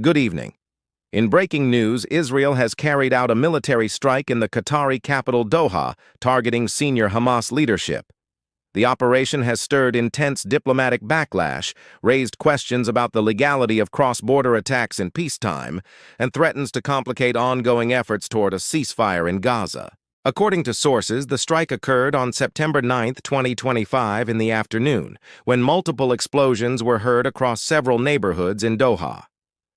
Good evening. In breaking news, Israel has carried out a military strike in the Qatari capital Doha, targeting senior Hamas leadership. The operation has stirred intense diplomatic backlash, raised questions about the legality of cross-border attacks in peacetime, and threatens to complicate ongoing efforts toward a ceasefire in Gaza. According to sources, the strike occurred on September 9, 2025 in the afternoon, when multiple explosions were heard across several neighborhoods in Doha.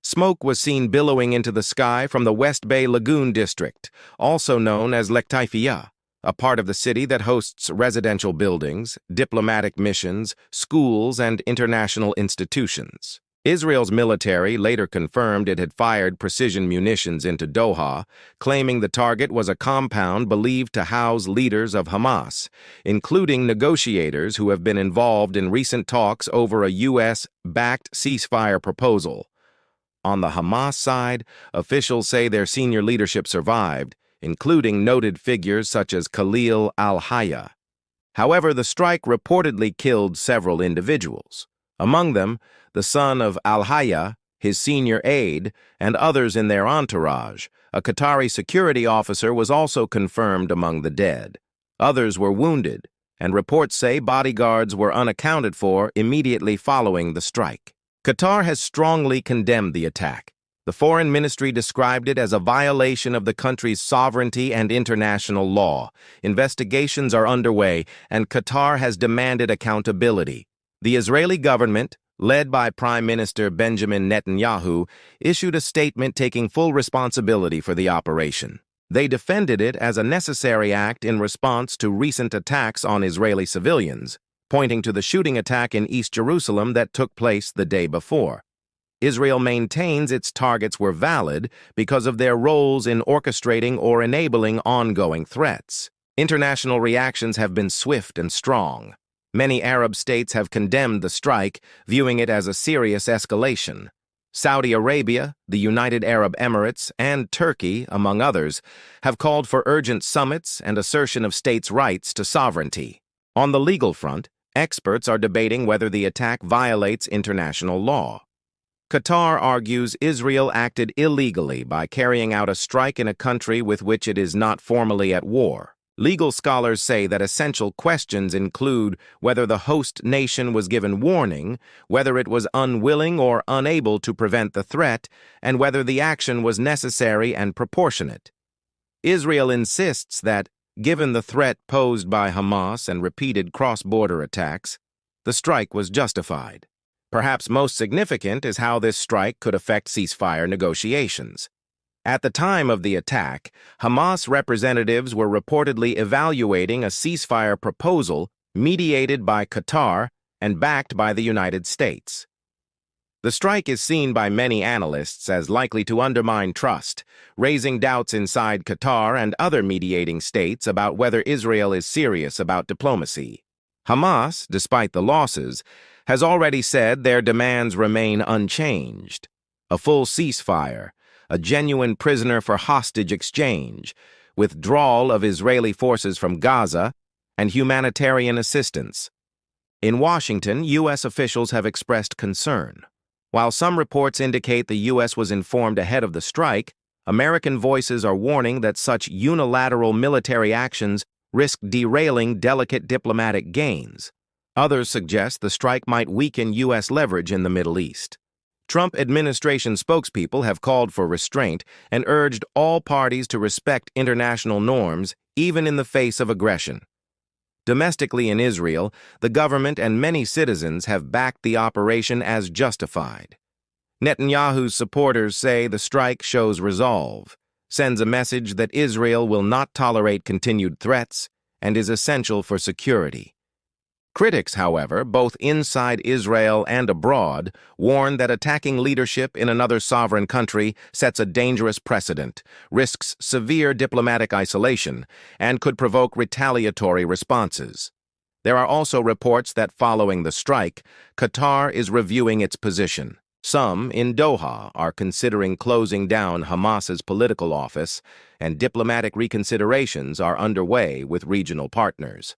Smoke was seen billowing into the sky from the West Bay Lagoon district, also known as Lek-Taifiyah, a part of the city that hosts residential buildings, diplomatic missions, schools, and international institutions. Israel's military later confirmed it had fired precision munitions into Doha, claiming the target was a compound believed to house leaders of Hamas, including negotiators who have been involved in recent talks over a U.S.-backed ceasefire proposal. On the Hamas side, officials say their senior leadership survived, including noted figures such as Khalil al-Hayya. However, the strike reportedly killed several individuals. Among them, the son of al-Hayya, his senior aide, and others in their entourage. A Qatari security officer was also confirmed among the dead. Others were wounded, and reports say bodyguards were unaccounted for immediately following the strike. Qatar has strongly condemned the attack. The foreign ministry described it as a violation of the country's sovereignty and international law. Investigations are underway, and Qatar has demanded accountability. The Israeli government, led by Prime Minister Benjamin Netanyahu, issued a statement taking full responsibility for the operation. They defended it as a necessary act in response to recent attacks on Israeli civilians, pointing to the shooting attack in East Jerusalem that took place the day before. Israel maintains its targets were valid because of their roles in orchestrating or enabling ongoing threats. International reactions have been swift and strong. Many Arab states have condemned the strike, viewing it as a serious escalation. Saudi Arabia, the United Arab Emirates, and Turkey, among others, have called for urgent summits and assertion of states' rights to sovereignty. On the legal front, experts are debating whether the attack violates international law. Qatar argues Israel acted illegally by carrying out a strike in a country with which it is not formally at war. Legal scholars say that essential questions include whether the host nation was given warning, whether it was unwilling or unable to prevent the threat, and whether the action was necessary and proportionate. Israel insists that, given the threat posed by Hamas and repeated cross-border attacks, the strike was justified. Perhaps most significant is how this strike could affect ceasefire negotiations. At the time of the attack, Hamas representatives were reportedly evaluating a ceasefire proposal mediated by Qatar and backed by the United States. The strike is seen by many analysts as likely to undermine trust, raising doubts inside Qatar and other mediating states about whether Israel is serious about diplomacy. Hamas, despite the losses, has already said their demands remain unchanged: a full ceasefire, a genuine prisoner for hostage exchange, withdrawal of Israeli forces from Gaza, and humanitarian assistance. In Washington, U.S. officials have expressed concern. While some reports indicate the U.S. was informed ahead of the strike, American voices are warning that such unilateral military actions risk derailing delicate diplomatic gains. Others suggest the strike might weaken U.S. leverage in the Middle East. Trump administration spokespeople have called for restraint and urged all parties to respect international norms, even in the face of aggression. Domestically in Israel, the government and many citizens have backed the operation as justified. Netanyahu's supporters say the strike shows resolve, sends a message that Israel will not tolerate continued threats, and is essential for security. Critics, however, both inside Israel and abroad, warn that attacking leadership in another sovereign country sets a dangerous precedent, risks severe diplomatic isolation, and could provoke retaliatory responses. There are also reports that following the strike, Qatar is reviewing its position. Some in Doha are considering closing down Hamas's political office, and diplomatic reconsiderations are underway with regional partners.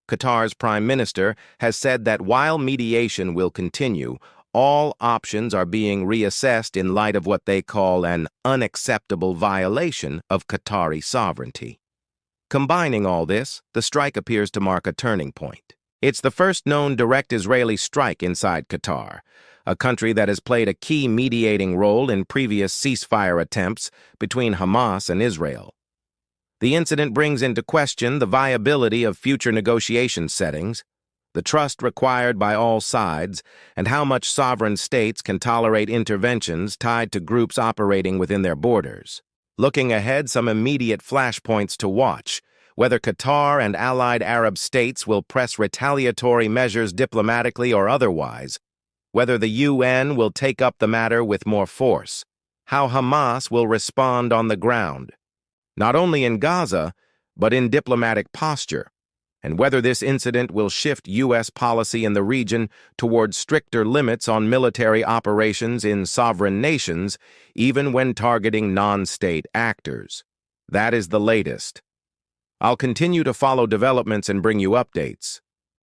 Qatar's prime minister has said that while mediation will continue, All options are being reassessed in light of what they call an unacceptable violation of Qatari sovereignty. Combining all this, the strike appears to mark a turning point. It's the first known direct Israeli strike inside Qatar, a country that has played a key mediating role in previous ceasefire attempts between Hamas and Israel. The incident brings into question the viability of future negotiation settings, the trust required by all sides, and how much sovereign states can tolerate interventions tied to groups operating within their borders. Looking ahead, some immediate flashpoints to watch: whether Qatar and allied Arab states will press retaliatory measures diplomatically or otherwise, whether the UN will take up the matter with more force, how Hamas will respond on the ground, not only in Gaza, but in diplomatic posture, and whether this incident will shift U.S. policy in the region towards stricter limits on military operations in sovereign nations, even when targeting non-state actors. That is the latest. I'll continue to follow developments and bring you updates.